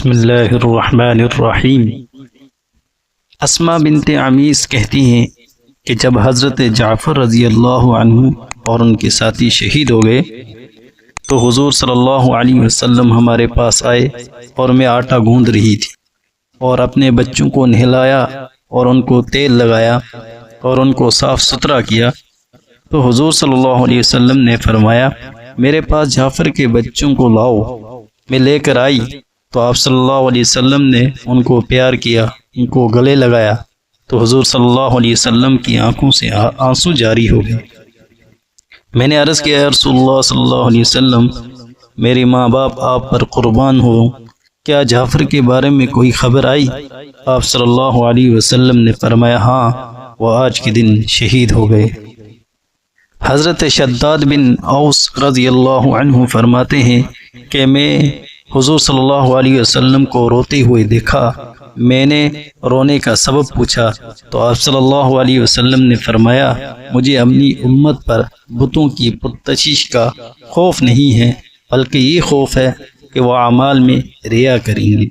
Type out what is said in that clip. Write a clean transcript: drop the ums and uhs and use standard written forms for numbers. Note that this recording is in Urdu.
بسم اللہ الرحمن الرحیم۔ اسما بنت عمیس کہتی ہیں کہ جب حضرت جعفر رضی اللہ عنہ اور ان کے ساتھی شہید ہو گئے تو حضور صلی اللہ علیہ وسلم ہمارے پاس آئے اور میں آٹا گوندھ رہی تھی اور اپنے بچوں کو نہلایا اور ان کو تیل لگایا اور ان کو صاف ستھرا کیا تو حضور صلی اللہ علیہ وسلم نے فرمایا میرے پاس جعفر کے بچوں کو لاؤ۔ میں لے کر آئی تو آپ صلی اللہ علیہ وسلم نے ان کو پیار کیا، ان کو گلے لگایا تو حضور صلی اللہ علیہ وسلم کی آنکھوں سے آنسو جاری ہو گئے۔ میں نے عرض کیا یا رسول اللہ صلی اللہ علیہ وسلم، میرے ماں باپ آپ پر قربان ہو، کیا جعفر کے بارے میں کوئی خبر آئی؟ آپ صلی اللہ علیہ وسلم نے فرمایا ہاں، وہ آج کے دن شہید ہو گئے۔ حضرت شداد بن اوس رضی اللہ عنہ فرماتے ہیں کہ میں حضور صلی اللہ علیہ وسلم کو روتے ہوئے دیکھا۔ میں نے رونے کا سبب پوچھا تو آپ صلی اللہ علیہ وسلم نے فرمایا مجھے اپنی امت پر بتوں کی پرستش کا خوف نہیں ہے، بلکہ یہ خوف ہے کہ وہ اعمال میں ریا کریں گے۔